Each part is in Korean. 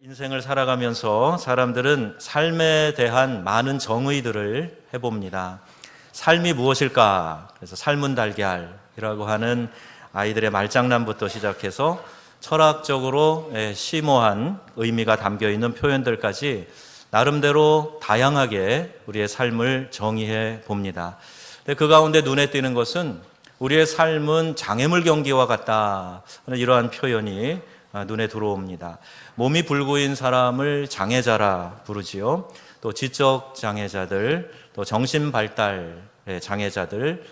인생을 살아가면서 사람들은 삶에 대한 많은 정의들을 해봅니다. 삶이 무엇일까? 그래서 삶은 달걀이라고 하는 아이들의 말장난부터 시작해서 철학적으로 심오한 의미가 담겨있는 표현들까지 나름대로 다양하게 우리의 삶을 정의해 봅니다. 근데 그 가운데 눈에 띄는 것은 우리의 삶은 장애물 경기와 같다 하는 이러한 표현이 눈에 들어옵니다. 몸이 불구인 사람을 장애자라 부르지요. 또 지적 장애자들, 또 정신 발달 장애자들이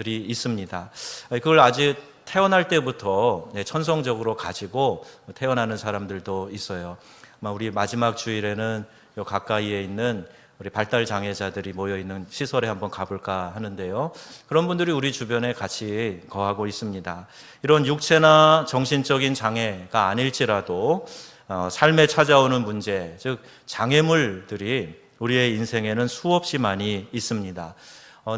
있습니다. 그걸 아직 태어날 때부터 천성적으로 가지고 태어나는 사람들도 있어요. 우리 마지막 주일에는 요 가까이에 있는 우리 발달 장애자들이 모여있는 시설에 한번 가볼까 하는데요. 그런 분들이 우리 주변에 같이 거하고 있습니다. 이런 육체나 정신적인 장애가 아닐지라도 삶에 찾아오는 문제, 즉 장애물들이 우리의 인생에는 수없이 많이 있습니다.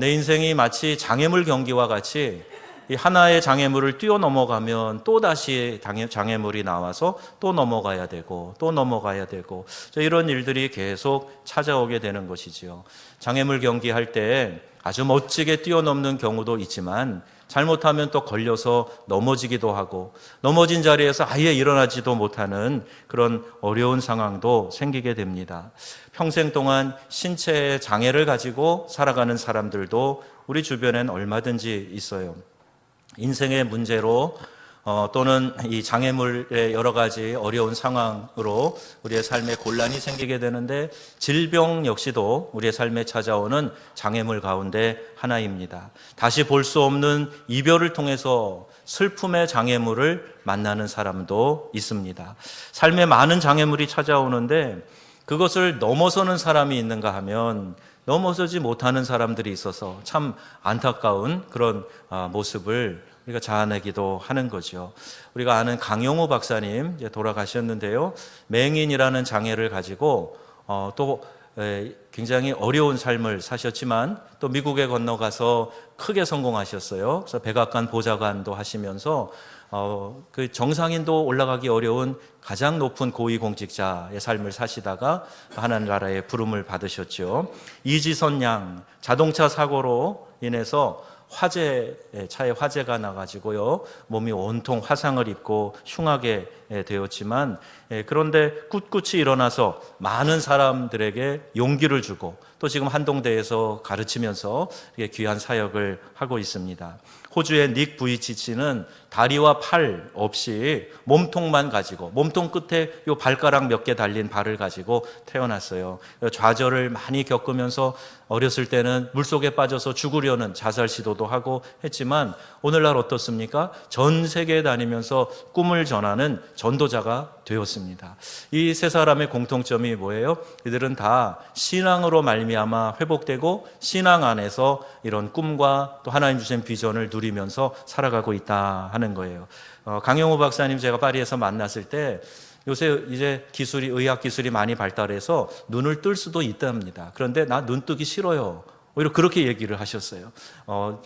내 인생이 마치 장애물 경기와 같이 이 하나의 장애물을 뛰어넘어가면 또다시 장애물이 나와서 또 넘어가야 되고 또 넘어가야 되고 이런 일들이 계속 찾아오게 되는 것이지요. 장애물 경기할 때 아주 멋지게 뛰어넘는 경우도 있지만 잘못하면 또 걸려서 넘어지기도 하고 넘어진 자리에서 아예 일어나지도 못하는 그런 어려운 상황도 생기게 됩니다. 평생 동안 신체의 장애를 가지고 살아가는 사람들도 우리 주변엔 얼마든지 있어요. 인생의 문제로 또는 이 장애물의 여러 가지 어려운 상황으로 우리의 삶에 곤란이 생기게 되는데 질병 역시도 우리의 삶에 찾아오는 장애물 가운데 하나입니다. 다시 볼 수 없는 이별을 통해서 슬픔의 장애물을 만나는 사람도 있습니다. 삶에 많은 장애물이 찾아오는데 그것을 넘어서는 사람이 있는가 하면 넘어서지 못하는 사람들이 있어서 참 안타까운 그런 모습을 우리가 자아내기도 하는 거죠. 우리가 아는 강용호 박사님 이제 돌아가셨는데요. 맹인이라는 장애를 가지고 또 굉장히 어려운 삶을 사셨지만 또 미국에 건너가서 크게 성공하셨어요. 그래서 백악관 보좌관도 하시면서 그 정상인도 올라가기 어려운 가장 높은 고위공직자의 삶을 사시다가 하나님 나라의 부름을 받으셨죠. 이지선 양 자동차 사고로 인해서 차에 화재가 나가지고요 몸이 온통 화상을 입고 흉하게 되었지만 그런데 꿋꿋이 일어나서 많은 사람들에게 용기를 주고 또 지금 한동대에서 가르치면서 귀한 사역을 하고 있습니다. 호주의 닉 부이치치는 다리와 팔 없이 몸통만 가지고 몸통 끝에 요 발가락 몇 개 달린 발을 가지고 태어났어요. 좌절을 많이 겪으면서 어렸을 때는 물속에 빠져서 죽으려는 자살 시도도 하고 했지만 오늘날 어떻습니까? 전 세계에 다니면서 꿈을 전하는 전도자가 되었습니다. 이 세 사람의 공통점이 뭐예요? 이들은 다 신앙으로 말미암아 회복되고 신앙 안에서 이런 꿈과 또 하나님 주신 비전을 누리면서 살아가고 있다 하는 거예요. 강용호 박사님 제가 파리에서 만났을 때 요새 이제 의학 기술이 많이 발달해서 눈을 뜰 수도 있답니다. 그런데 나 눈 뜨기 싫어요. 오히려 그렇게 얘기를 하셨어요.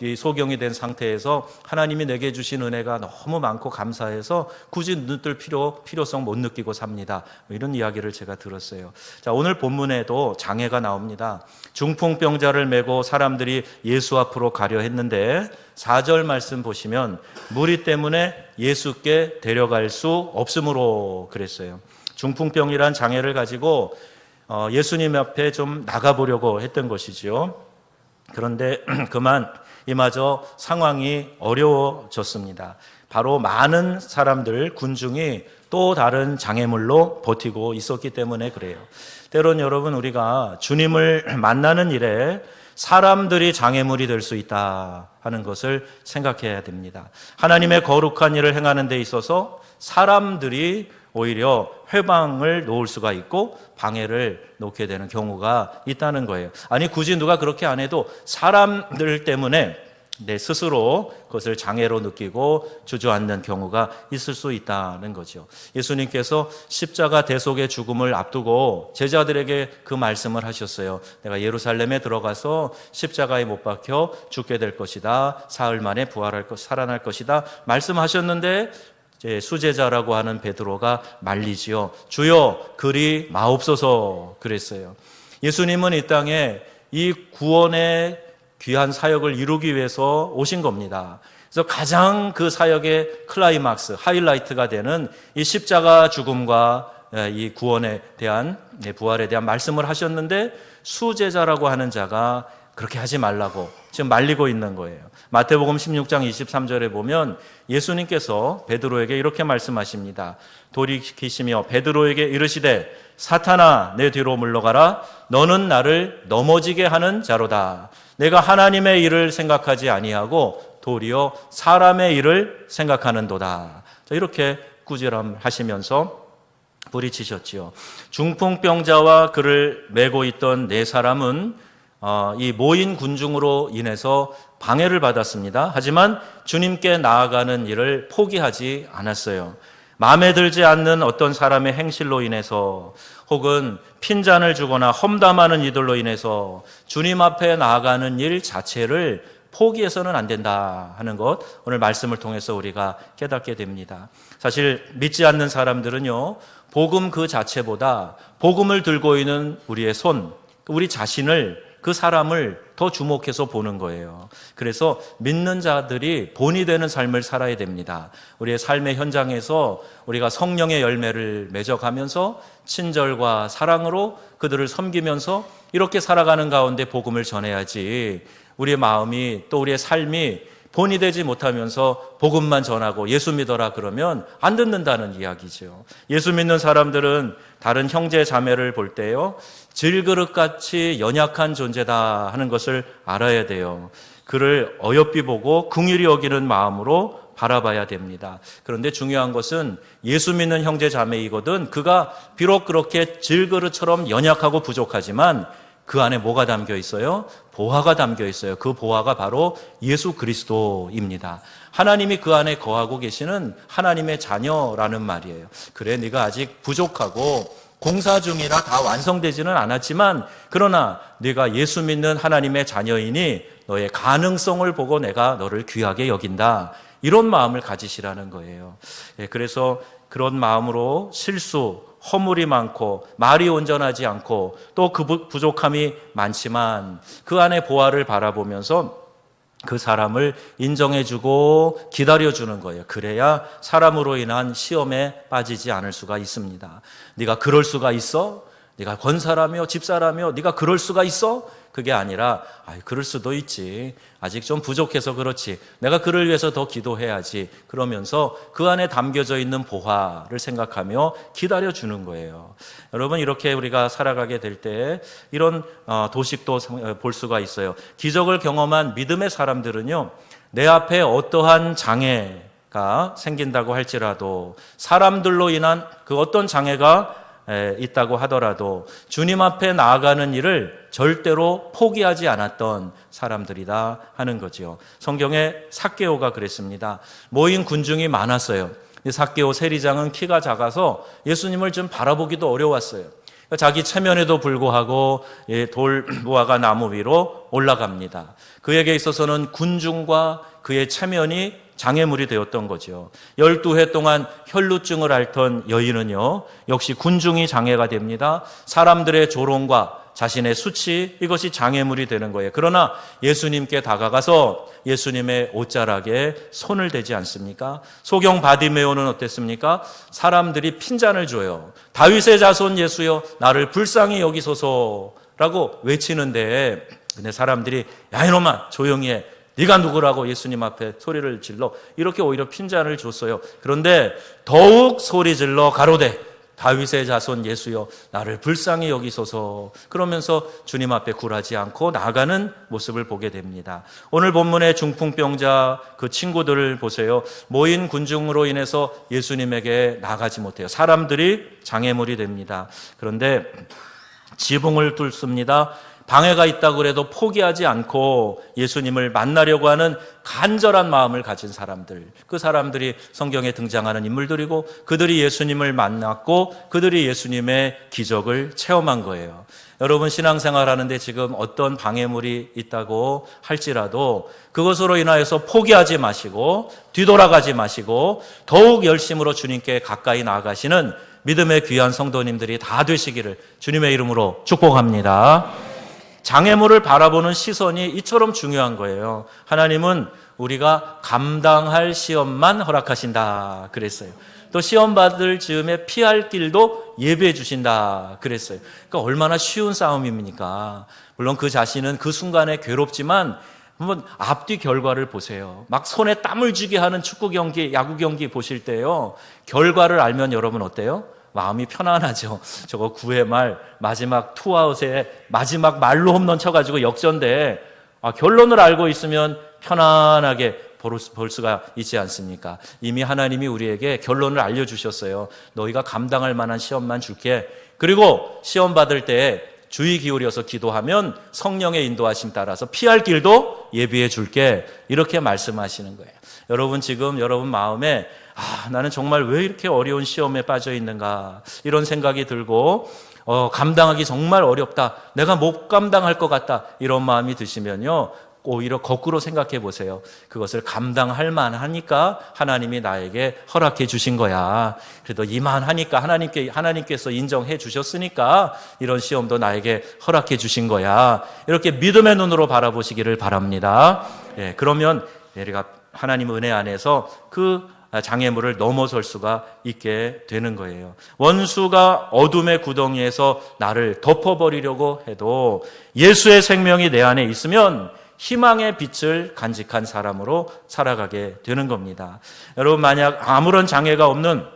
이 소경이 된 상태에서 하나님이 내게 주신 은혜가 너무 많고 감사해서 굳이 눈 뜰 필요성 못 느끼고 삽니다. 이런 이야기를 제가 들었어요. 자, 오늘 본문에도 장애가 나옵니다. 중풍병자를 메고 사람들이 예수 앞으로 가려 했는데 4절 말씀 보시면 무리 때문에 예수께 데려갈 수 없으므로 그랬어요. 중풍병이란 장애를 가지고 예수님 앞에 좀 나가보려고 했던 것이지요. 그런데 그만 이마저 상황이 어려워졌습니다. 바로 많은 사람들, 군중이 또 다른 장애물로 버티고 있었기 때문에 그래요. 때론 여러분 우리가 주님을 만나는 일에 사람들이 장애물이 될 수 있다 하는 것을 생각해야 됩니다. 하나님의 거룩한 일을 행하는 데 있어서 사람들이 오히려 회방을 놓을 수가 있고 방해를 놓게 되는 경우가 있다는 거예요. 아니 굳이 누가 그렇게 안 해도 사람들 때문에 내 스스로 그것을 장애로 느끼고 주저앉는 경우가 있을 수 있다는 거죠. 예수님께서 십자가 대속의 죽음을 앞두고 제자들에게 그 말씀을 하셨어요. 내가 예루살렘에 들어가서 십자가에 못 박혀 죽게 될 것이다. 사흘 만에 살아날 것이다. 말씀하셨는데 수제자라고 하는 베드로가 말리지요. 주여 그리 마옵소서 그랬어요. 예수님은 이 땅에 이 구원의 귀한 사역을 이루기 위해서 오신 겁니다. 그래서 가장 그 사역의 클라이막스, 하이라이트가 되는 이 십자가 죽음과 이 구원에 대한, 부활에 대한 말씀을 하셨는데 수제자라고 하는 자가 그렇게 하지 말라고 지금 말리고 있는 거예요. 마태복음 16장 23절에 보면 예수님께서 베드로에게 이렇게 말씀하십니다. 돌이키시며 베드로에게 이르시되 사탄아 내 뒤로 물러가라. 너는 나를 넘어지게 하는 자로다. 내가 하나님의 일을 생각하지 아니하고 도리어 사람의 일을 생각하는도다. 이렇게 꾸지람하시면서 부리치셨지요. 중풍병자와 그를 메고 있던 네 사람은 이 모인 군중으로 인해서 방해를 받았습니다. 하지만 주님께 나아가는 일을 포기하지 않았어요. 마음에 들지 않는 어떤 사람의 행실로 인해서 혹은 핀잔을 주거나 험담하는 이들로 인해서 주님 앞에 나아가는 일 자체를 포기해서는 안 된다 하는 것, 오늘 말씀을 통해서 우리가 깨닫게 됩니다. 사실 믿지 않는 사람들은요, 복음 그 자체보다 복음을 들고 있는 우리의 손, 우리 자신을, 그 사람을 더 주목해서 보는 거예요. 그래서 믿는 자들이 본이 되는 삶을 살아야 됩니다. 우리의 삶의 현장에서 우리가 성령의 열매를 맺어가면서 친절과 사랑으로 그들을 섬기면서 이렇게 살아가는 가운데 복음을 전해야지, 우리의 마음이 또 우리의 삶이 본이 되지 못하면서 복음만 전하고 예수 믿어라 그러면 안 듣는다는 이야기죠. 예수 믿는 사람들은 다른 형제 자매를 볼 때요, 질그릇같이 연약한 존재다 하는 것을 알아야 돼요. 그를 어여삐 보고 긍휼히 여기는 마음으로 바라봐야 됩니다. 그런데 중요한 것은 예수 믿는 형제 자매이거든 그가 비록 그렇게 질그릇처럼 연약하고 부족하지만 그 안에 뭐가 담겨 있어요? 보화가 담겨 있어요. 그 보화가 바로 예수 그리스도입니다. 하나님이 그 안에 거하고 계시는 하나님의 자녀라는 말이에요. 그래, 네가 아직 부족하고 공사 중이라 다 완성되지는 않았지만 그러나 네가 예수 믿는 하나님의 자녀이니 너의 가능성을 보고 내가 너를 귀하게 여긴다. 이런 마음을 가지시라는 거예요. 그래서 그런 마음으로 실수, 허물이 많고 말이 온전하지 않고 또 그 부족함이 많지만 그 안에 보화를 바라보면서 그 사람을 인정해주고 기다려주는 거예요. 그래야 사람으로 인한 시험에 빠지지 않을 수가 있습니다. 네가 그럴 수가 있어? 네가 권사라며 집사라며 네가 그럴 수가 있어? 그게 아니라 그럴 수도 있지. 아직 좀 부족해서 그렇지. 내가 그를 위해서 더 기도해야지. 그러면서 그 안에 담겨져 있는 보화를 생각하며 기다려주는 거예요. 여러분, 이렇게 우리가 살아가게 될 때 이런 도식도 볼 수가 있어요. 기적을 경험한 믿음의 사람들은요, 내 앞에 어떠한 장애가 생긴다고 할지라도, 사람들로 인한 그 어떤 장애가 있다고 하더라도 주님 앞에 나아가는 일을 절대로 포기하지 않았던 사람들이다 하는 거죠. 성경에 삭개오가 그랬습니다. 모인 군중이 많았어요. 삭개오 세리장은 키가 작아서 예수님을 좀 바라보기도 어려웠어요. 자기 체면에도 불구하고 돌무화과 나무 위로 올라갑니다. 그에게 있어서는 군중과 그의 체면이 장애물이 되었던 거죠. 12해 동안 혈루증을 앓던 여인은요, 역시 군중이 장애가 됩니다. 사람들의 조롱과 자신의 수치, 이것이 장애물이 되는 거예요. 그러나 예수님께 다가가서 예수님의 옷자락에 손을 대지 않습니까? 소경 바디메오는 어땠습니까? 사람들이 핀잔을 줘요. 다윗의 자손 예수여 나를 불쌍히 여기소서라고 외치는데, 근데 사람들이 야 이놈아 조용히 해, 네가 누구라고 예수님 앞에 소리를 질러, 이렇게 오히려 핀잔을 줬어요. 그런데 더욱 소리 질러 가로되 다윗의 자손 예수여 나를 불쌍히 여기소서, 그러면서 주님 앞에 굴하지 않고 나아가는 모습을 보게 됩니다. 오늘 본문의 중풍병자 그 친구들을 보세요. 모인 군중으로 인해서 예수님에게 나가지 못해요. 사람들이 장애물이 됩니다. 그런데 지붕을 뚫습니다. 방해가 있다고 그래도 포기하지 않고 예수님을 만나려고 하는 간절한 마음을 가진 사람들, 그 사람들이 성경에 등장하는 인물들이고 그들이 예수님을 만났고 그들이 예수님의 기적을 체험한 거예요. 여러분, 신앙생활 하는데 지금 어떤 방해물이 있다고 할지라도 그것으로 인하여서 포기하지 마시고 뒤돌아가지 마시고 더욱 열심으로 주님께 가까이 나아가시는 믿음의 귀한 성도님들이 다 되시기를 주님의 이름으로 축복합니다. 장애물을 바라보는 시선이 이처럼 중요한 거예요. 하나님은 우리가 감당할 시험만 허락하신다 그랬어요. 또 시험 받을 즈음에 피할 길도 예비해 주신다 그랬어요. 그러니까 얼마나 쉬운 싸움입니까? 물론 그 자신은 그 순간에 괴롭지만 한번 앞뒤 결과를 보세요. 막 손에 땀을 쥐게 하는 축구 경기, 야구 경기 보실 때요, 결과를 알면 여러분 어때요? 마음이 편안하죠. 저거 9회 말 마지막 투아웃에 마지막 말로 홈런 쳐가지고 역전돼. 결론을 알고 있으면 편안하게 볼 수가 있지 않습니까? 이미 하나님이 우리에게 결론을 알려주셨어요. 너희가 감당할 만한 시험만 줄게. 그리고 시험 받을 때 주의 기울여서 기도하면 성령의 인도하심 따라서 피할 길도 예비해 줄게. 이렇게 말씀하시는 거예요. 여러분, 지금 여러분 마음에 나는 정말 왜 이렇게 어려운 시험에 빠져 있는가 이런 생각이 들고 감당하기 정말 어렵다, 내가 못 감당할 것 같다, 이런 마음이 드시면요, 오히려 거꾸로 생각해 보세요. 그것을 감당할 만하니까 하나님이 나에게 허락해 주신 거야. 그래도 이만하니까 하나님께서 인정해 주셨으니까 이런 시험도 나에게 허락해 주신 거야. 이렇게 믿음의 눈으로 바라보시기를 바랍니다. 그러면 우리가 하나님 은혜 안에서 그 장애물을 넘어설 수가 있게 되는 거예요. 원수가 어둠의 구덩이에서 나를 덮어버리려고 해도 예수의 생명이 내 안에 있으면 희망의 빛을 간직한 사람으로 살아가게 되는 겁니다. 여러분, 만약 아무런 장애가 없는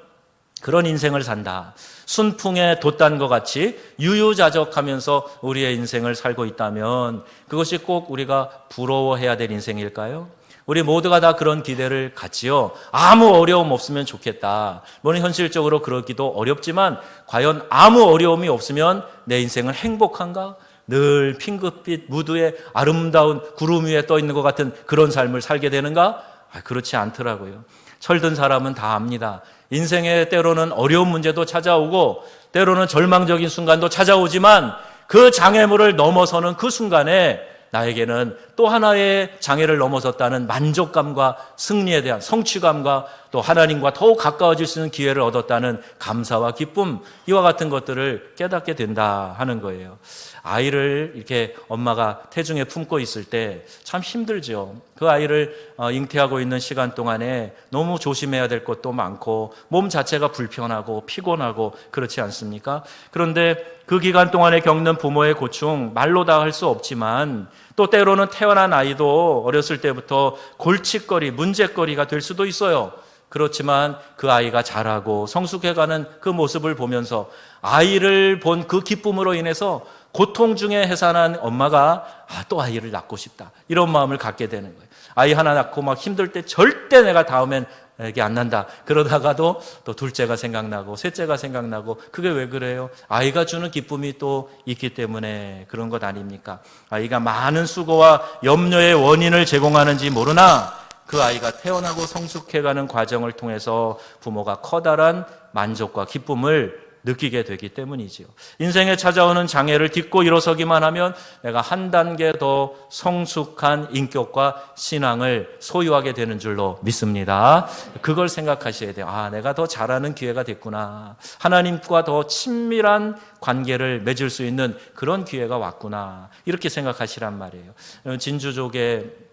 그런 인생을 산다, 순풍에 돛단 것 같이 유유자적하면서 우리의 인생을 살고 있다면 그것이 꼭 우리가 부러워해야 될 인생일까요? 우리 모두가 다 그런 기대를 갖지요. 아무 어려움 없으면 좋겠다. 물론 현실적으로 그러기도 어렵지만 과연 아무 어려움이 없으면 내 인생은 행복한가? 늘 핑크빛 무드에 아름다운 구름 위에 떠 있는 것 같은 그런 삶을 살게 되는가? 그렇지 않더라고요. 철든 사람은 다 압니다. 인생에 때로는 어려운 문제도 찾아오고 때로는 절망적인 순간도 찾아오지만 그 장애물을 넘어서는 그 순간에 나에게는 또 하나의 장애를 넘어섰다는 만족감과 승리에 대한 성취감과 또 하나님과 더욱 가까워질 수 있는 기회를 얻었다는 감사와 기쁨, 이와 같은 것들을 깨닫게 된다 하는 거예요. 아이를 이렇게 엄마가 태중에 품고 있을 때 참 힘들죠. 그 아이를 잉태하고 있는 시간 동안에 너무 조심해야 될 것도 많고 몸 자체가 불편하고 피곤하고 그렇지 않습니까? 그런데 그 기간 동안에 겪는 부모의 고충 말로 다 할 수 없지만 또 때로는 태어난 아이도 어렸을 때부터 골칫거리, 문제거리가 될 수도 있어요. 그렇지만 그 아이가 자라고 성숙해가는 그 모습을 보면서 아이를 본 그 기쁨으로 인해서 고통 중에 해산한 엄마가 또 아이를 낳고 싶다, 이런 마음을 갖게 되는 거예요. 아이 하나 낳고 막 힘들 때 절대 내가 다음엔 애기 안 난다, 그러다가도 또 둘째가 생각나고 셋째가 생각나고, 그게 왜 그래요? 아이가 주는 기쁨이 또 있기 때문에 그런 것 아닙니까? 아이가 많은 수고와 염려의 원인을 제공하는지 모르나 그 아이가 태어나고 성숙해가는 과정을 통해서 부모가 커다란 만족과 기쁨을 느끼게 되기 때문이지요. 인생에 찾아오는 장애를 딛고 일어서기만 하면 내가 한 단계 더 성숙한 인격과 신앙을 소유하게 되는 줄로 믿습니다. 그걸 생각하셔야 돼요. 내가 더 잘하는 기회가 됐구나. 하나님과 더 친밀한 관계를 맺을 수 있는 그런 기회가 왔구나. 이렇게 생각하시란 말이에요. 진주족의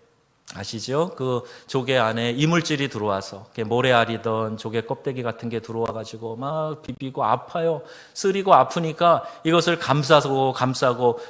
아시죠? 그 조개 안에 이물질이 들어와서 모래알이던 조개 껍데기 같은 게 들어와가지고 막 비비고 아파요. 쓰리고 아프니까 이것을 감싸고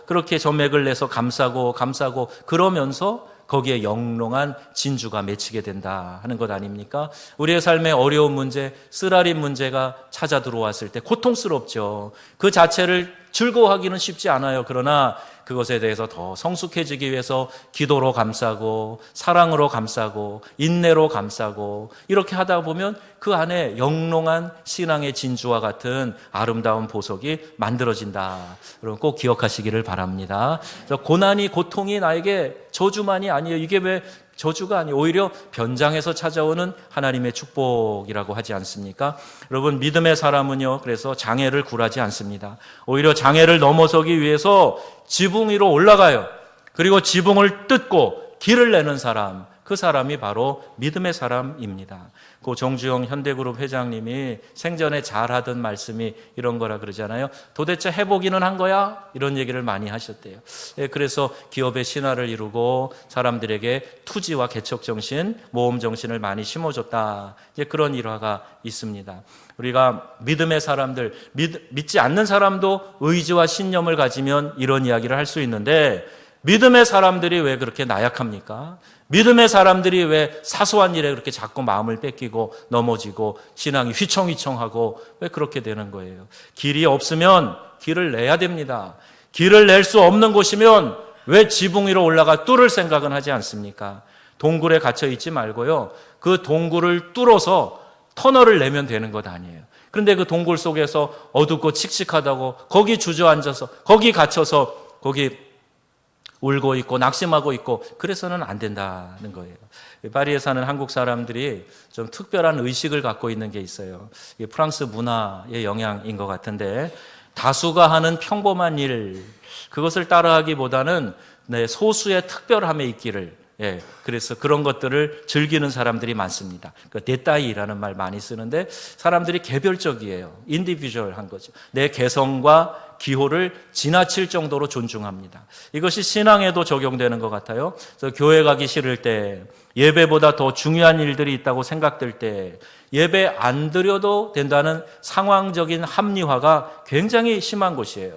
그렇게 점액을 내서 감싸고 그러면서 거기에 영롱한 진주가 맺히게 된다 하는 것 아닙니까? 우리의 삶에 어려운 문제, 쓰라린 문제가 찾아 들어왔을 때 고통스럽죠. 그 자체를 즐거워하기는 쉽지 않아요. 그러나 그것에 대해서 더 성숙해지기 위해서 기도로 감싸고 사랑으로 감싸고 인내로 감싸고 이렇게 하다 보면 그 안에 영롱한 신앙의 진주와 같은 아름다운 보석이 만들어진다. 여러분 꼭 기억하시기를 바랍니다. 고난이 고통이 나에게 저주만이 아니에요. 이게 왜 저주가 아니에요. 오히려 변장해서 찾아오는 하나님의 축복이라고 하지 않습니까? 여러분 믿음의 사람은요, 그래서 장애를 굴하지 않습니다. 오히려 장애를 넘어서기 위해서 지붕 위로 올라가요. 그리고 지붕을 뜯고 길을 내는 사람, 그 사람이 바로 믿음의 사람입니다. 고 정주영 현대그룹 회장님이 생전에 잘하던 말씀이 이런 거라 그러잖아요. 도대체 해보기는 한 거야? 이런 얘기를 많이 하셨대요. 그래서 기업의 신화를 이루고 사람들에게 투지와 개척정신, 모험정신을 많이 심어줬다. 이제 그런 일화가 있습니다. 우리가 믿음의 사람들, 믿지 않는 사람도 의지와 신념을 가지면 이런 이야기를 할 수 있는데 믿음의 사람들이 왜 그렇게 나약합니까? 믿음의 사람들이 왜 사소한 일에 그렇게 자꾸 마음을 뺏기고 넘어지고 신앙이 휘청휘청하고 왜 그렇게 되는 거예요? 길이 없으면 길을 내야 됩니다. 길을 낼 수 없는 곳이면 왜 지붕 위로 올라가 뚫을 생각은 하지 않습니까? 동굴에 갇혀 있지 말고요. 그 동굴을 뚫어서 터널을 내면 되는 것 아니에요. 그런데 그 동굴 속에서 어둡고 칙칙하다고 거기 주저앉아서 거기 갇혀서 거기 울고 있고 낙심하고 있고 그래서는 안 된다는 거예요. 파리에 사는 한국 사람들이 좀 특별한 의식을 갖고 있는 게 있어요. 이게 프랑스 문화의 영향인 것 같은데 다수가 하는 평범한 일 그것을 따라하기보다는 소수의 특별함에 있기를 그래서 그런 것들을 즐기는 사람들이 많습니다. 데타이라는 말 많이 쓰는데 사람들이 개별적이에요. 인디비주얼한 거죠. 내 개성과 기호를 지나칠 정도로 존중합니다. 이것이 신앙에도 적용되는 것 같아요. 그래서 교회 가기 싫을 때, 예배보다 더 중요한 일들이 있다고 생각될 때 예배 안 드려도 된다는 상황적인 합리화가 굉장히 심한 곳이에요.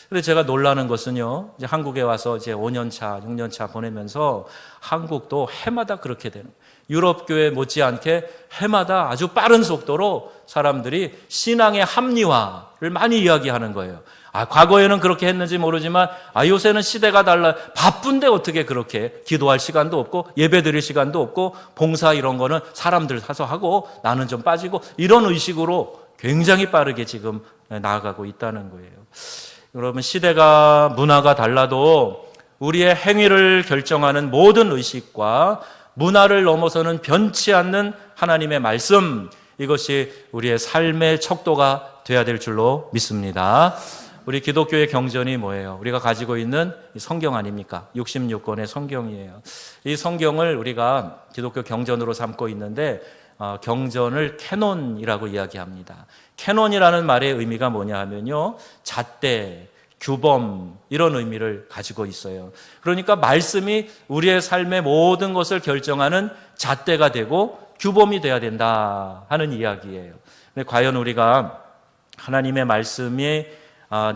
그래서 제가 놀라는 것은요, 이제 한국에 와서 이제 5년 차, 6년 차 보내면서 한국도 해마다 그렇게 되는 거예요. 유럽 교회 못지않게 해마다 아주 빠른 속도로 사람들이 신앙의 합리화를 많이 이야기하는 거예요. 과거에는 그렇게 했는지 모르지만 요새는 시대가 달라. 바쁜데 어떻게 그렇게 기도할 시간도 없고 예배 드릴 시간도 없고 봉사 이런 거는 사람들 사서 하고 나는 좀 빠지고 이런 의식으로 굉장히 빠르게 지금 나아가고 있다는 거예요. 여러분 시대가 문화가 달라도 우리의 행위를 결정하는 모든 의식과 문화를 넘어서는 변치 않는 하나님의 말씀 이것이 우리의 삶의 척도가 돼야 될 줄로 믿습니다. 우리 기독교의 경전이 뭐예요? 우리가 가지고 있는 성경 아닙니까? 66권의 성경이에요. 이 성경을 우리가 기독교 경전으로 삼고 있는데 경전을 캐논이라고 이야기합니다. 캐논이라는 말의 의미가 뭐냐 하면요, 잣대, 규범 이런 의미를 가지고 있어요. 그러니까 말씀이 우리의 삶의 모든 것을 결정하는 잣대가 되고 규범이 돼야 된다 하는 이야기예요. 근데 과연 우리가 하나님의 말씀이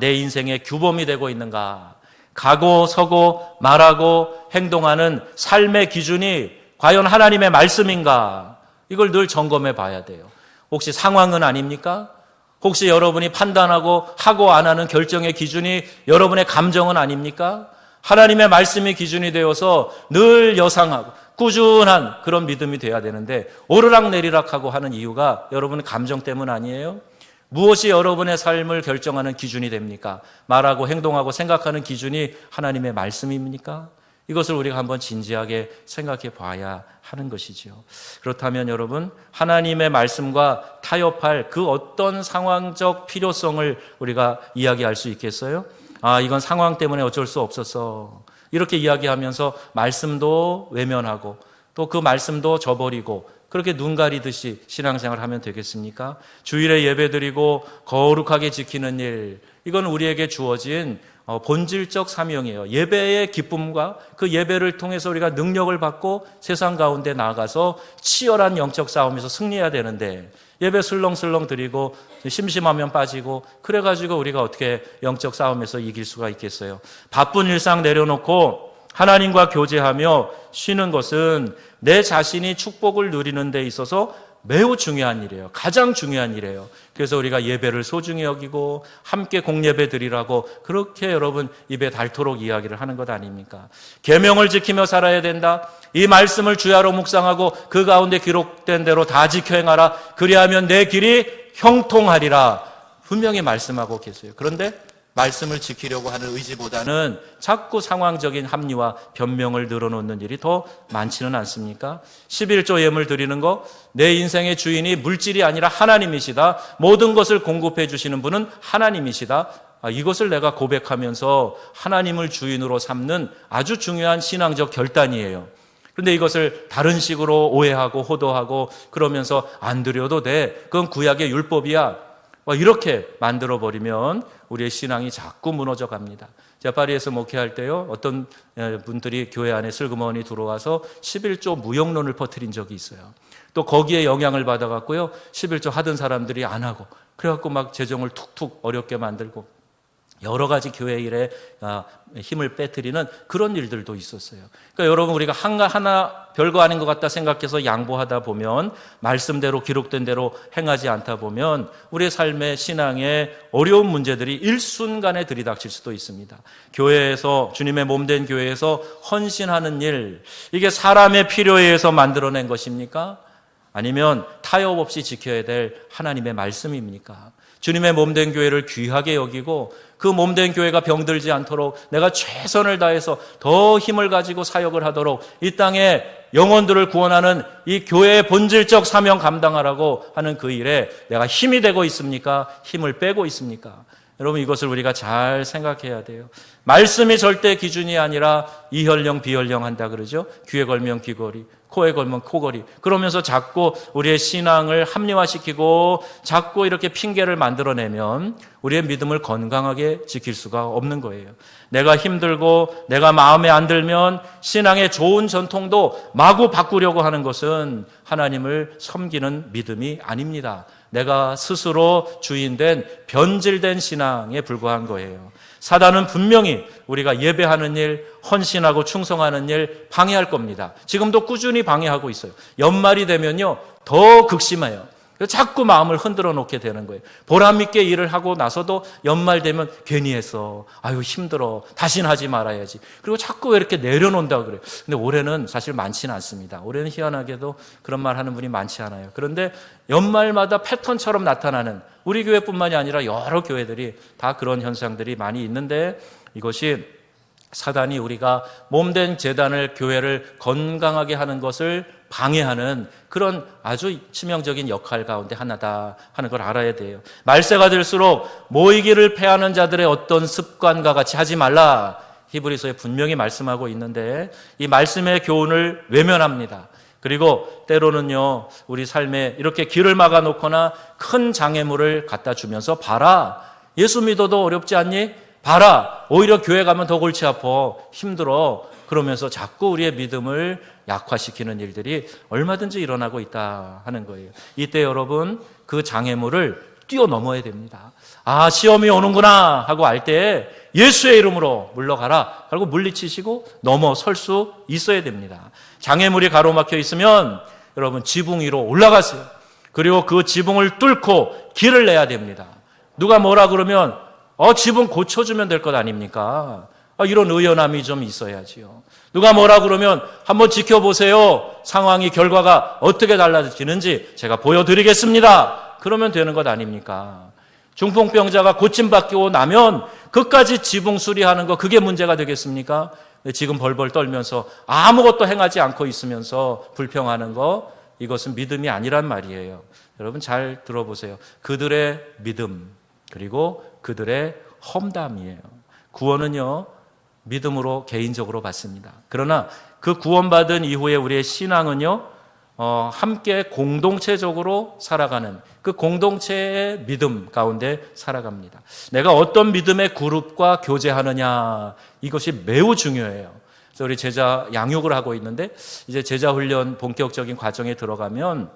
내 인생의 규범이 되고 있는가? 가고 서고 말하고 행동하는 삶의 기준이 과연 하나님의 말씀인가? 이걸 늘 점검해 봐야 돼요. 혹시 상황은 아닙니까? 혹시 여러분이 판단하고 하고 안 하는 결정의 기준이 여러분의 감정은 아닙니까? 하나님의 말씀이 기준이 되어서 늘 여상하고 꾸준한 그런 믿음이 돼야 되는데 오르락내리락하고 하는 이유가 여러분의 감정 때문 아니에요? 무엇이 여러분의 삶을 결정하는 기준이 됩니까? 말하고 행동하고 생각하는 기준이 하나님의 말씀입니까? 이것을 우리가 한번 진지하게 생각해 봐야 하는 것이죠. 그렇다면 여러분, 하나님의 말씀과 타협할 그 어떤 상황적 필요성을 우리가 이야기할 수 있겠어요? 이건 상황 때문에 어쩔 수 없었어. 이렇게 이야기하면서 말씀도 외면하고 또 그 말씀도 저버리고 그렇게 눈 가리듯이 신앙생활 하면 되겠습니까? 주일에 예배드리고 거룩하게 지키는 일, 이건 우리에게 주어진 본질적 사명이에요. 예배의 기쁨과 그 예배를 통해서 우리가 능력을 받고 세상 가운데 나아가서 치열한 영적 싸움에서 승리해야 되는데 예배 슬렁슬렁 드리고 심심하면 빠지고 그래가지고 우리가 어떻게 영적 싸움에서 이길 수가 있겠어요? 바쁜 일상 내려놓고 하나님과 교제하며 쉬는 것은 내 자신이 축복을 누리는 데 있어서 매우 중요한 일이에요. 가장 중요한 일이에요. 그래서 우리가 예배를 소중히 여기고 함께 공예배 드리라고 그렇게 여러분 입에 닳도록 이야기를 하는 것 아닙니까? 계명을 지키며 살아야 된다. 이 말씀을 주야로 묵상하고 그 가운데 기록된 대로 다 지켜 행하라. 그리하면 내 길이 형통하리라. 분명히 말씀하고 계세요. 그런데 말씀을 지키려고 하는 의지보다는 자꾸 상황적인 합리와 변명을 늘어놓는 일이 더 많지는 않습니까? 11조 예물 드리는 거, 내 인생의 주인이 물질이 아니라 하나님이시다. 모든 것을 공급해 주시는 분은 하나님이시다. 이것을 내가 고백하면서 하나님을 주인으로 삼는 아주 중요한 신앙적 결단이에요. 그런데 이것을 다른 식으로 오해하고 호도하고 그러면서 안 드려도 돼. 그건 구약의 율법이야. 이렇게 만들어버리면 우리의 신앙이 자꾸 무너져 갑니다. 제가 파리에서 목회할 때요, 어떤 분들이 교회 안에 슬그머니 들어와서 11조 무용론을 퍼뜨린 적이 있어요. 또 거기에 영향을 받아갖고요, 11조 하던 사람들이 안 하고, 그래갖고 막 재정을 툭툭 어렵게 만들고, 여러 가지 교회 일에 힘을 빼뜨리는 그런 일들도 있었어요. 그러니까 여러분, 우리가 하나 별거 아닌 것 같다 생각해서 양보하다 보면, 말씀대로 기록된 대로 행하지 않다 보면 우리의 삶의 신앙에 어려운 문제들이 일순간에 들이닥칠 수도 있습니다. 교회에서, 주님의 몸된 교회에서 헌신하는 일, 이게 사람의 필요에 의해서 만들어낸 것입니까? 아니면 타협 없이 지켜야 될 하나님의 말씀입니까? 주님의 몸된 교회를 귀하게 여기고 그 몸된 교회가 병들지 않도록 내가 최선을 다해서 더 힘을 가지고 사역을 하도록 이 땅에 영혼들을 구원하는 이 교회의 본질적 사명 감당하라고 하는 그 일에 내가 힘이 되고 있습니까? 힘을 빼고 있습니까? 여러분, 이것을 우리가 잘 생각해야 돼요. 말씀이 절대 기준이 아니라 이혈령 비혈령 한다 그러죠. 귀에 걸면 귀걸이, 코에 걸면 코걸이. 그러면서 자꾸 우리의 신앙을 합리화시키고 자꾸 이렇게 핑계를 만들어내면 우리의 믿음을 건강하게 지킬 수가 없는 거예요. 내가 힘들고 내가 마음에 안 들면 신앙의 좋은 전통도 마구 바꾸려고 하는 것은 하나님을 섬기는 믿음이 아닙니다. 내가 스스로 주인된 변질된 신앙에 불과한 거예요. 사단은 분명히 우리가 예배하는 일, 헌신하고 충성하는 일 방해할 겁니다. 지금도 꾸준히 방해하고 있어요. 연말이 되면요, 더 극심해요. 자꾸 마음을 흔들어 놓게 되는 거예요. 보람 있게 일을 하고 나서도 연말 되면 괜히 했어. 아유, 힘들어. 다시는 하지 말아야지. 그리고 자꾸 왜 이렇게 내려놓는다고 그래요. 근데 올해는 사실 많지는 않습니다. 올해는 희한하게도 그런 말 하는 분이 많지 않아요. 그런데 연말마다 패턴처럼 나타나는, 우리 교회뿐만이 아니라 여러 교회들이 다 그런 현상들이 많이 있는데, 이것이 사단이 우리가 몸된 제단을, 교회를 건강하게 하는 것을 방해하는 그런 아주 치명적인 역할 가운데 하나다 하는 걸 알아야 돼요. 말세가 될수록 모이기를 패하는 자들의 어떤 습관과 같이 하지 말라, 히브리서에 분명히 말씀하고 있는데, 이 말씀의 교훈을 외면합니다. 그리고 때로는요, 우리 삶에 이렇게 길을 막아놓거나 큰 장애물을 갖다 주면서, 봐라, 예수 믿어도 어렵지 않니? 봐라, 오히려 교회 가면 더 골치 아파, 힘들어. 그러면서 자꾸 우리의 믿음을 약화시키는 일들이 얼마든지 일어나고 있다 하는 거예요. 이때 여러분, 그 장애물을 뛰어넘어야 됩니다. 아, 시험이 오는구나 하고 알 때 예수의 이름으로 물러가라 하고 물리치시고 넘어설 수 있어야 됩니다. 장애물이 가로막혀 있으면 여러분, 지붕 위로 올라가세요. 그리고 그 지붕을 뚫고 길을 내야 됩니다. 누가 뭐라 그러면 지붕 고쳐주면 될 것 아닙니까? 이런 의연함이 좀 있어야지요. 누가 뭐라 그러면 한번 지켜보세요. 상황이, 결과가 어떻게 달라지는지 제가 보여드리겠습니다. 그러면 되는 것 아닙니까? 중풍병자가 고침받고 나면 그까지 지붕 수리하는 거, 그게 문제가 되겠습니까? 지금 벌벌 떨면서 아무것도 행하지 않고 있으면서 불평하는 거, 이것은 믿음이 아니란 말이에요. 여러분 잘 들어보세요. 그들의 믿음, 그리고 그들의 험담이에요. 구원은요, 믿음으로 개인적으로 받습니다. 그러나 그 구원받은 이후에 우리의 신앙은요, 함께 공동체적으로 살아가는 그 공동체의 믿음 가운데 살아갑니다. 내가 어떤 믿음의 그룹과 교제하느냐, 이것이 매우 중요해요. 그래서 우리 제자 양육을 하고 있는데, 이제 제자 훈련 본격적인 과정에 들어가면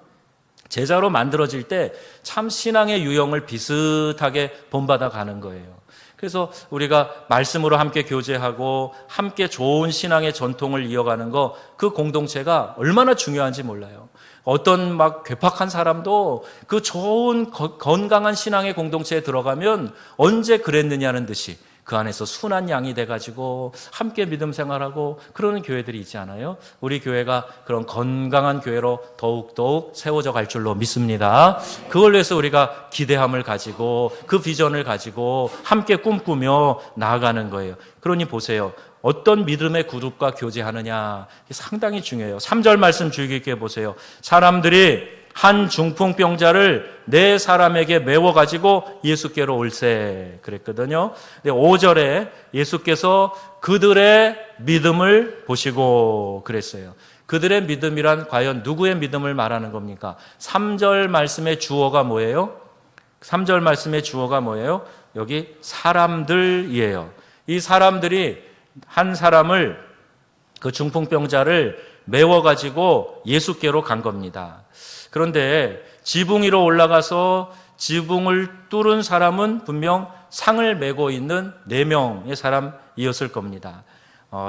제자로 만들어질 때 참 신앙의 유형을 비슷하게 본받아 가는 거예요. 그래서 우리가 말씀으로 함께 교제하고 함께 좋은 신앙의 전통을 이어가는 거, 그 공동체가 얼마나 중요한지 몰라요. 어떤 막 괴팍한 사람도 그 좋은 건강한 신앙의 공동체에 들어가면 언제 그랬느냐는 듯이 그 안에서 순한 양이 돼가지고 함께 믿음 생활하고 그러는 교회들이 있지 않아요? 우리 교회가 그런 건강한 교회로 더욱더욱 세워져 갈 줄로 믿습니다. 그걸 위해서 우리가 기대함을 가지고 그 비전을 가지고 함께 꿈꾸며 나아가는 거예요. 그러니 보세요. 어떤 믿음의 그룹과 교제하느냐 상당히 중요해요. 3절 말씀 주의 깊게 보세요. 사람들이 한 중풍병자를 네 사람에게 메워가지고 예수께로 올세 그랬거든요. 5절에 예수께서 그들의 믿음을 보시고 그랬어요. 그들의 믿음이란 과연 누구의 믿음을 말하는 겁니까? 3절 말씀의 주어가 뭐예요? 3절 말씀의 주어가 뭐예요? 여기 사람들이에요. 이 사람들이 한 사람을 그 중풍병자를 메워가지고 예수께로 간 겁니다. 그런데 지붕 위로 올라가서 지붕을 뚫은 사람은 분명 상을 메고 있는 4명의 사람이었을 겁니다.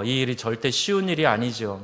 이 일이 절대 쉬운 일이 아니죠.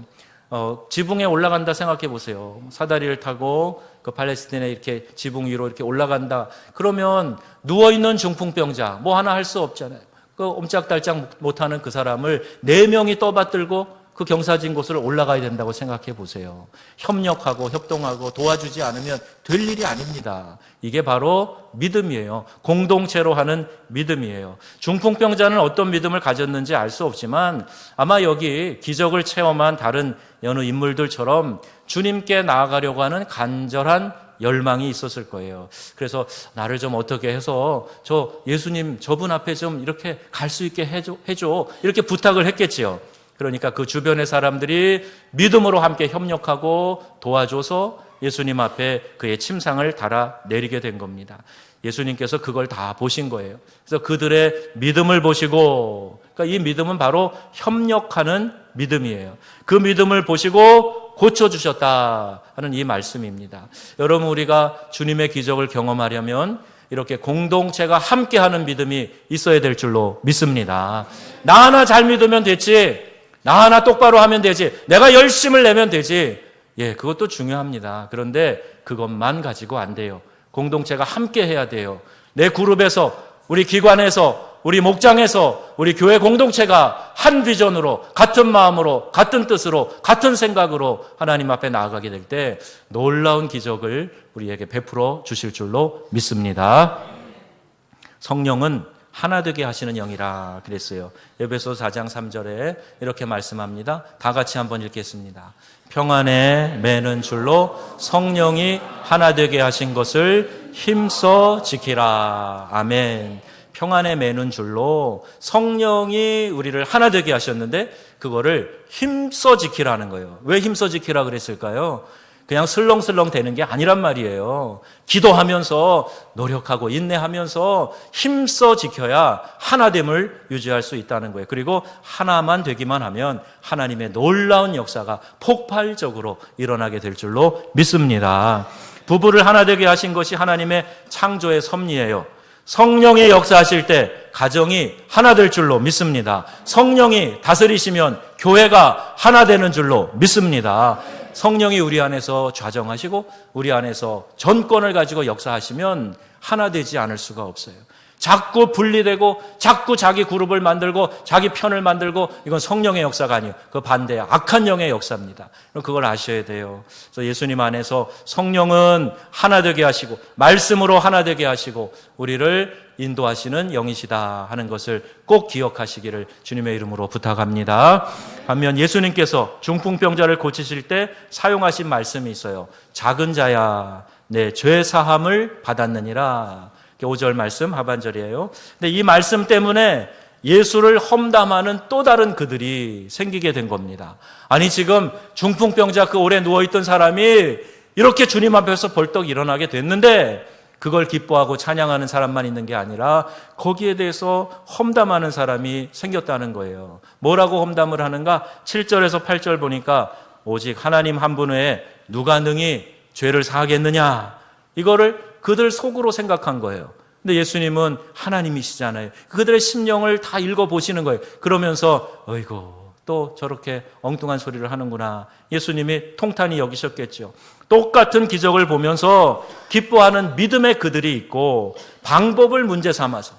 지붕에 올라간다 생각해 보세요. 사다리를 타고 그 팔레스틴에 이렇게 지붕 위로 이렇게 올라간다. 그러면 누워있는 중풍병자 뭐 하나 할 수 없잖아요. 그 옴짝달짝 못하는 그 사람을 4명이 떠받들고 그 경사진 곳을 올라가야 된다고 생각해 보세요. 협력하고 협동하고 도와주지 않으면 될 일이 아닙니다. 이게 바로 믿음이에요. 공동체로 하는 믿음이에요. 중풍병자는 어떤 믿음을 가졌는지 알 수 없지만 아마 여기 기적을 체험한 다른 여느 인물들처럼 주님께 나아가려고 하는 간절한 열망이 있었을 거예요. 그래서 나를 좀 어떻게 해서 저 예수님 저분 앞에 좀 이렇게 갈 수 있게 해줘 이렇게 부탁을 했겠지요. 그러니까 그 주변의 사람들이 믿음으로 함께 협력하고 도와줘서 예수님 앞에 그의 침상을 달아내리게 된 겁니다. 예수님께서 그걸 다 보신 거예요. 그래서 그들의 믿음을 보시고, 그러니까 이 믿음은 바로 협력하는 믿음이에요. 그 믿음을 보시고 고쳐주셨다 하는 이 말씀입니다. 여러분, 우리가 주님의 기적을 경험하려면 이렇게 공동체가 함께하는 믿음이 있어야 될 줄로 믿습니다. 나 하나 잘 믿으면 됐지, 나 하나 똑바로 하면 되지, 내가 열심을 내면 되지. 예, 그것도 중요합니다. 그런데 그것만 가지고 안 돼요. 공동체가 함께 해야 돼요. 내 그룹에서, 우리 기관에서, 우리 목장에서, 우리 교회 공동체가 한 비전으로, 같은 마음으로, 같은 뜻으로, 같은 생각으로 하나님 앞에 나아가게 될 때 놀라운 기적을 우리에게 베풀어 주실 줄로 믿습니다. 성령은 하나 되게 하시는 영이라 그랬어요. 에베소서 4장 3절에 이렇게 말씀합니다. 다 같이 한번 읽겠습니다. 평안에 매는 줄로 성령이 하나 되게 하신 것을 힘써 지키라. 아멘. 평안에 매는 줄로 성령이 우리를 하나 되게 하셨는데 그거를 힘써 지키라는 거예요. 왜 힘써 지키라 그랬을까요? 그냥 슬렁슬렁 되는 게 아니란 말이에요. 기도하면서 노력하고 인내하면서 힘써 지켜야 하나됨을 유지할 수 있다는 거예요. 그리고 하나만 되기만 하면 하나님의 놀라운 역사가 폭발적으로 일어나게 될 줄로 믿습니다. 부부를 하나 되게 하신 것이 하나님의 창조의 섭리예요. 성령의 역사하실 때 가정이 하나 될 줄로 믿습니다. 성령이 다스리시면 교회가 하나 되는 줄로 믿습니다. 성령이 우리 안에서 좌정하시고 우리 안에서 전권을 가지고 역사하시면 하나 되지 않을 수가 없어요. 자꾸 분리되고 자꾸 자기 그룹을 만들고 자기 편을 만들고 이건 성령의 역사가 아니에요. 그 반대야. 악한 영의 역사입니다. 그걸 아셔야 돼요. 그래서 예수님 안에서 성령은 하나 되게 하시고 말씀으로 하나 되게 하시고 우리를 인도하시는 영이시다 하는 것을 꼭 기억하시기를 주님의 이름으로 부탁합니다. 반면 예수님께서 중풍병자를 고치실 때 사용하신 말씀이 있어요. 작은 자야 내 죄 사함을 받았느니라. 5절 말씀 하반절이에요. 근데 이 말씀 때문에 예수를 험담하는 또 다른 그들이 생기게 된 겁니다. 아니 지금 중풍병자 그 오래 누워있던 사람이 이렇게 주님 앞에서 벌떡 일어나게 됐는데 그걸 기뻐하고 찬양하는 사람만 있는 게 아니라 거기에 대해서 험담하는 사람이 생겼다는 거예요. 뭐라고 험담을 하는가? 7절에서 8절 보니까 오직 하나님 한 분 외에 누가 능히 죄를 사하겠느냐, 이거를 그들 속으로 생각한 거예요. 근데 예수님은 하나님이시잖아요. 그들의 심령을 다 읽어보시는 거예요. 그러면서 어이구 또 저렇게 엉뚱한 소리를 하는구나. 예수님이 통탄히 여기셨겠죠. 똑같은 기적을 보면서 기뻐하는 믿음의 그들이 있고, 방법을 문제 삼아서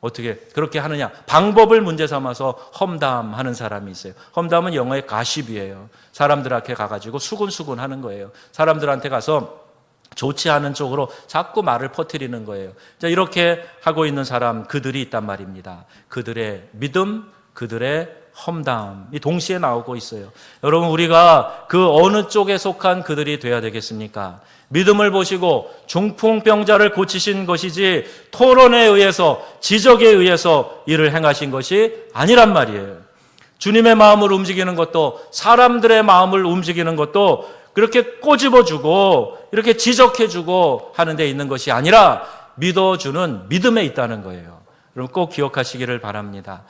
어떻게 그렇게 하느냐, 방법을 문제 삼아서 험담하는 사람이 있어요. 험담은 영어의 가십이에요. 사람들한테 가가지고 수군수군 하는 거예요. 사람들한테 가서 좋지 않은 쪽으로 자꾸 말을 퍼뜨리는 거예요. 자, 이렇게 하고 있는 사람, 그들이 있단 말입니다. 그들의 믿음, 그들의 험담이 동시에 나오고 있어요. 여러분, 우리가 그 어느 쪽에 속한 그들이 돼야 되겠습니까? 믿음을 보시고 중풍병자를 고치신 것이지 토론에 의해서, 지적에 의해서 일을 행하신 것이 아니란 말이에요. 주님의 마음을 움직이는 것도, 사람들의 마음을 움직이는 것도 그렇게 꼬집어주고 이렇게 지적해주고 하는 데 있는 것이 아니라 믿어주는 믿음에 있다는 거예요. 여러분, 꼭 기억하시기를 바랍니다.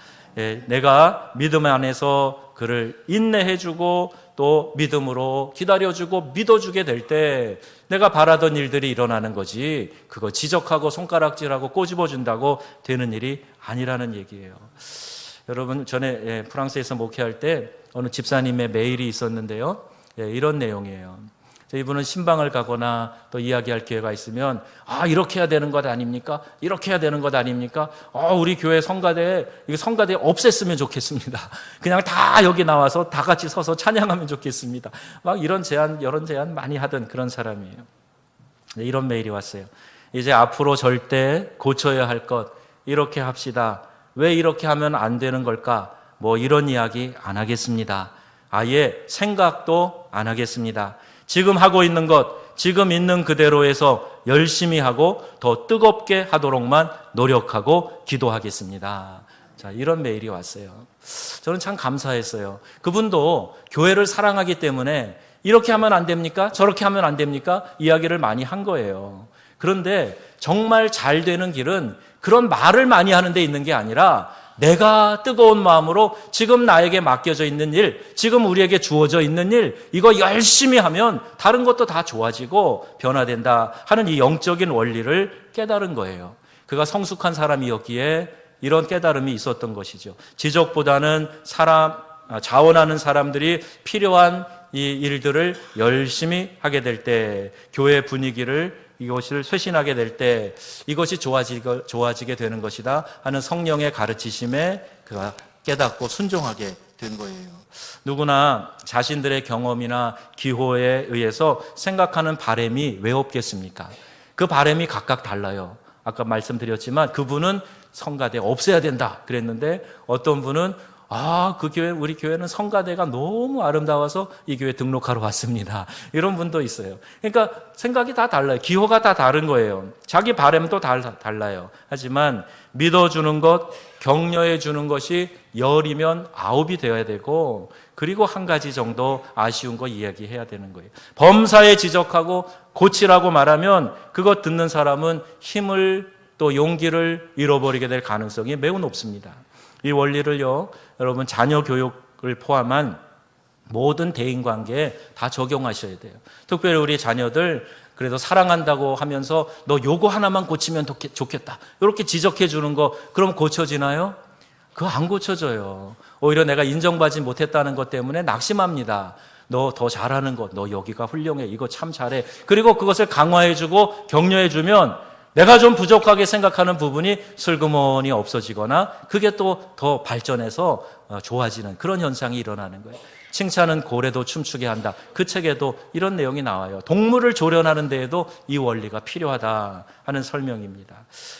내가 믿음 안에서 그를 인내해주고 또 믿음으로 기다려주고 믿어주게 될 때 내가 바라던 일들이 일어나는 거지, 그거 지적하고 손가락질하고 꼬집어준다고 되는 일이 아니라는 얘기예요. 여러분, 전에 프랑스에서 목회할 때 어느 집사님의 메일이 있었는데요, 이런 내용이에요. 이분은 신방을 가거나 또 이야기할 기회가 있으면, 이렇게 해야 되는 것 아닙니까? 이렇게 해야 되는 것 아닙니까? 우리 교회 성가대 없앴으면 좋겠습니다. 그냥 다 여기 나와서 다 같이 서서 찬양하면 좋겠습니다. 막 이런 제안 많이 하던 그런 사람이에요. 이런 메일이 왔어요. 이제 앞으로 절대 고쳐야 할 것, 이렇게 합시다. 왜 이렇게 하면 안 되는 걸까? 뭐 이런 이야기 안 하겠습니다. 아예 생각도 안 하겠습니다. 지금 하고 있는 것, 지금 있는 그대로 해서 열심히 하고 더 뜨겁게 하도록만 노력하고 기도하겠습니다. 자, 이런 메일이 왔어요. 저는 참 감사했어요. 그분도 교회를 사랑하기 때문에 이렇게 하면 안 됩니까? 저렇게 하면 안 됩니까? 이야기를 많이 한 거예요. 그런데 정말 잘 되는 길은 그런 말을 많이 하는 데 있는 게 아니라, 내가 뜨거운 마음으로 지금 나에게 맡겨져 있는 일, 지금 우리에게 주어져 있는 일, 이거 열심히 하면 다른 것도 다 좋아지고 변화된다 하는 이 영적인 원리를 깨달은 거예요. 그가 성숙한 사람이었기에 이런 깨달음이 있었던 것이죠. 지적보다는 자원하는 사람들이 필요한 이 일들을 열심히 하게 될 때, 교회 분위기를 이것을 쇄신하게 될 때 이것이 좋아지게 되는 것이다 하는 성령의 가르치심에 그가 깨닫고 순종하게 된 거예요. 누구나 자신들의 경험이나 기호에 의해서 생각하는 바람이 왜 없겠습니까? 그 바람이 각각 달라요. 아까 말씀드렸지만 그분은 성가대 없애야 된다 그랬는데, 어떤 분은 우리 교회는 성가대가 너무 아름다워서 이 교회 등록하러 왔습니다. 이런 분도 있어요. 그러니까 생각이 다 달라요. 기호가 다 다른 거예요. 자기 바람도 달라요. 하지만 믿어주는 것, 격려해 주는 것이 10이면 9이 되어야 되고, 그리고 한 가지 정도 아쉬운 거 이야기해야 되는 거예요. 범사에 지적하고 고치라고 말하면 그것 듣는 사람은 힘을 또 용기를 잃어버리게 될 가능성이 매우 높습니다. 이 원리를요, 여러분 자녀 교육을 포함한 모든 대인관계에 다 적용하셔야 돼요. 특별히 우리 자녀들 그래도 사랑한다고 하면서 너 요거 하나만 고치면 좋겠다, 이렇게 지적해 주는 거, 그럼 고쳐지나요? 그거 안 고쳐져요. 오히려 내가 인정받지 못했다는 것 때문에 낙심합니다. 너 더 잘하는 것, 너 여기가 훌륭해, 이거 참 잘해. 그리고 그것을 강화해주고 격려해주면 내가 좀 부족하게 생각하는 부분이 슬그머니 없어지거나 그게 또 더 발전해서 좋아지는 그런 현상이 일어나는 거예요. 칭찬은 고래도 춤추게 한다. 그 책에도 이런 내용이 나와요. 동물을 조련하는 데에도 이 원리가 필요하다 하는 설명입니다.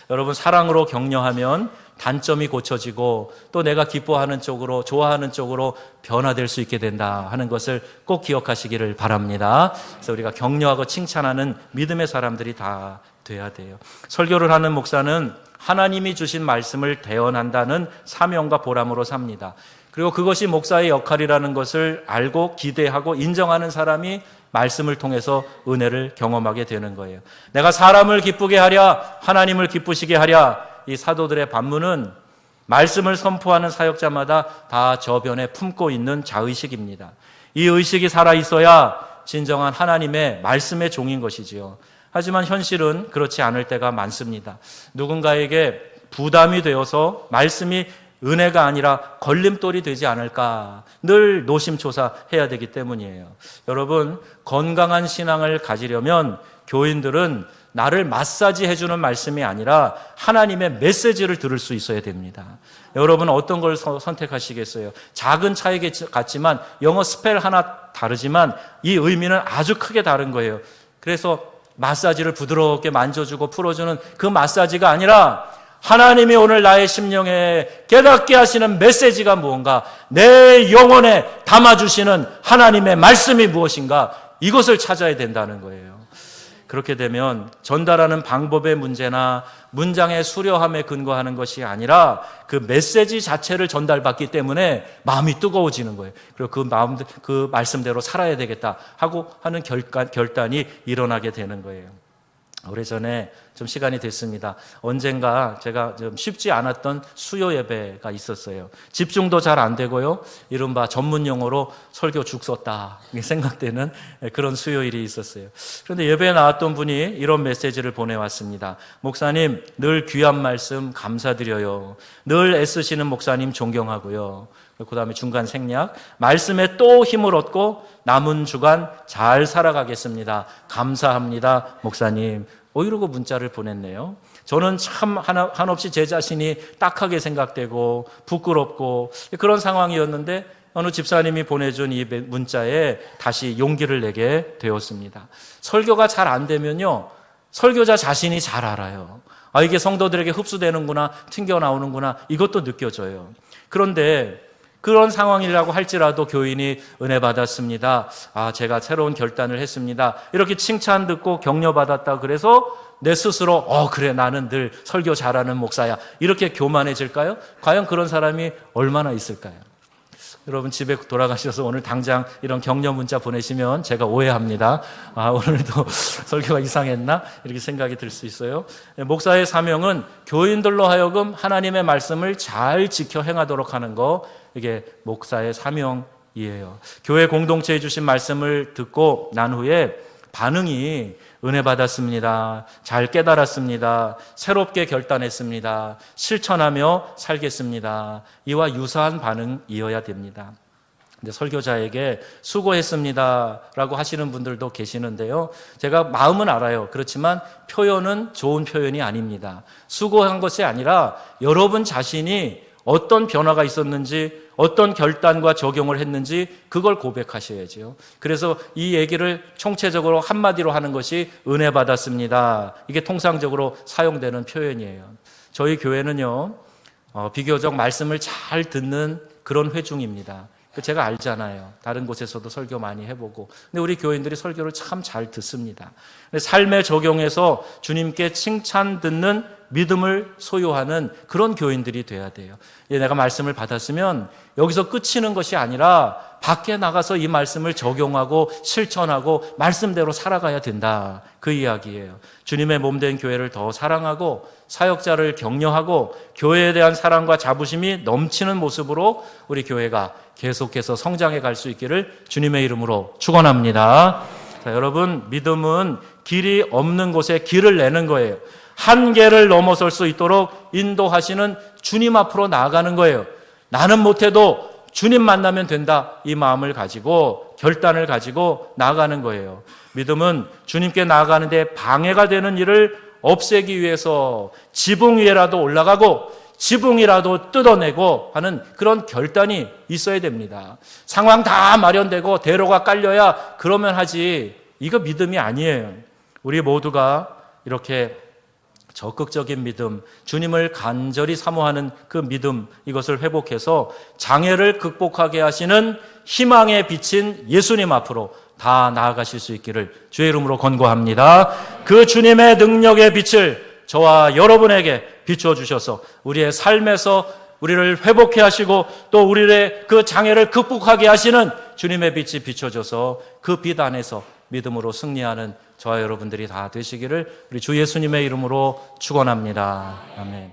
여러분, 사랑으로 격려하면 단점이 고쳐지고 또 내가 기뻐하는 쪽으로, 좋아하는 쪽으로 변화될 수 있게 된다 하는 것을 꼭 기억하시기를 바랍니다. 그래서 우리가 격려하고 칭찬하는 믿음의 사람들이 다 돼야 돼요. 설교를 하는 목사는 하나님이 주신 말씀을 대언한다는 사명과 보람으로 삽니다. 그리고 그것이 목사의 역할이라는 것을 알고 기대하고 인정하는 사람이 말씀을 통해서 은혜를 경험하게 되는 거예요. 내가 사람을 기쁘게 하랴, 하나님을 기쁘시게 하랴, 이 사도들의 반문은 말씀을 선포하는 사역자마다 다 저변에 품고 있는 자의식입니다. 이 의식이 살아있어야 진정한 하나님의 말씀의 종인 것이지요. 하지만 현실은 그렇지 않을 때가 많습니다. 누군가에게 부담이 되어서 말씀이 은혜가 아니라 걸림돌이 되지 않을까 늘 노심초사해야 되기 때문이에요. 여러분, 건강한 신앙을 가지려면 교인들은 나를 마사지 해주는 말씀이 아니라 하나님의 메시지를 들을 수 있어야 됩니다. 여러분 어떤 걸 선택하시겠어요? 작은 차이 같지만 영어 스펠 하나 다르지만 이 의미는 아주 크게 다른 거예요. 그래서 마사지를 부드럽게 만져주고 풀어주는 그 마사지가 아니라 하나님이 오늘 나의 심령에 깨닫게 하시는 메시지가 무언가, 내 영혼에 담아주시는 하나님의 말씀이 무엇인가, 이것을 찾아야 된다는 거예요. 그렇게 되면 전달하는 방법의 문제나 문장의 수려함에 근거하는 것이 아니라 그 메시지 자체를 전달받기 때문에 마음이 뜨거워지는 거예요. 그리고 그 말씀대로 살아야 되겠다 하고 하는 결단이 일어나게 되는 거예요. 오래전에 좀 시간이 됐습니다. 언젠가 제가 좀 쉽지 않았던 수요 예배가 있었어요. 집중도 잘 안 되고요. 이른바 전문 용어로 설교 죽 썼다 생각되는 그런 수요일이 있었어요. 그런데 예배에 나왔던 분이 이런 메시지를 보내왔습니다. 목사님, 늘 귀한 말씀 감사드려요. 늘 애쓰시는 목사님 존경하고요. 그 다음에 중간 생략, 말씀에 또 힘을 얻고 남은 주간 잘 살아가겠습니다. 감사합니다, 목사님. 이러고 문자를 보냈네요. 저는 참 한없이 제 자신이 딱하게 생각되고 부끄럽고 그런 상황이었는데 어느 집사님이 보내준 이 문자에 다시 용기를 내게 되었습니다. 설교가 잘 안 되면요, 설교자 자신이 잘 알아요. 이게 성도들에게 흡수되는구나, 튕겨나오는구나, 이것도 느껴져요. 그런데 그런 상황이라고 할지라도 교인이 은혜 받았습니다. 제가 새로운 결단을 했습니다. 이렇게 칭찬 듣고 격려받았다 그래서 내 스스로 그래, 나는 늘 설교 잘하는 목사야, 이렇게 교만해질까요? 과연 그런 사람이 얼마나 있을까요? 여러분 집에 돌아가셔서 오늘 당장 이런 격려 문자 보내시면 제가 오해합니다. 오늘도 설교가 이상했나? 이렇게 생각이 들 수 있어요. 목사의 사명은 교인들로 하여금 하나님의 말씀을 잘 지켜 행하도록 하는 거, 이게 목사의 사명이에요. 교회 공동체에 주신 말씀을 듣고 난 후에 반응이 은혜 받았습니다. 잘 깨달았습니다. 새롭게 결단했습니다. 실천하며 살겠습니다. 이와 유사한 반응이어야 됩니다. 근데 설교자에게 수고했습니다 라고 하시는 분들도 계시는데요. 제가 마음은 알아요. 그렇지만 표현은 좋은 표현이 아닙니다. 수고한 것이 아니라 여러분 자신이 어떤 변화가 있었는지, 어떤 결단과 적용을 했는지 그걸 고백하셔야죠. 그래서 이 얘기를 총체적으로 한마디로 하는 것이 은혜 받았습니다. 이게 통상적으로 사용되는 표현이에요. 저희 교회는요, 비교적 말씀을 잘 듣는 그런 회중입니다. 제가 알잖아요. 다른 곳에서도 설교 많이 해보고. 근데 우리 교인들이 설교를 참 잘 듣습니다. 삶에 적용해서 주님께 칭찬 듣는 믿음을 소유하는 그런 교인들이 돼야 돼요. 내가 말씀을 받았으면 여기서 끝이는 것이 아니라 밖에 나가서 이 말씀을 적용하고 실천하고 말씀대로 살아가야 된다. 그 이야기예요. 주님의 몸된 교회를 더 사랑하고 사역자를 격려하고 교회에 대한 사랑과 자부심이 넘치는 모습으로 우리 교회가 계속해서 성장해 갈 수 있기를 주님의 이름으로 축원합니다. 자, 여러분, 믿음은 길이 없는 곳에 길을 내는 거예요. 한계를 넘어설 수 있도록 인도하시는 주님 앞으로 나아가는 거예요. 나는 못해도 주님 만나면 된다, 이 마음을 가지고 결단을 가지고 나아가는 거예요. 믿음은 주님께 나아가는데 방해가 되는 일을 없애기 위해서 지붕 위에라도 올라가고 지붕이라도 뜯어내고 하는 그런 결단이 있어야 됩니다. 상황 다 마련되고 대로가 깔려야 그러면 하지, 이거 믿음이 아니에요. 우리 모두가 이렇게 적극적인 믿음, 주님을 간절히 사모하는 그 믿음, 이것을 회복해서 장애를 극복하게 하시는 희망에 비친 예수님 앞으로 다 나아가실 수 있기를 주의 이름으로 권고합니다. 그 주님의 능력의 빛을 저와 여러분에게 비춰주셔서 우리의 삶에서 우리를 회복해 하시고 또 우리의 그 장애를 극복하게 하시는 주님의 빛이 비춰져서 그 빛 안에서 믿음으로 승리하는 저와 여러분들이 다 되시기를 우리 주 예수님의 이름으로 축원합니다. 아멘.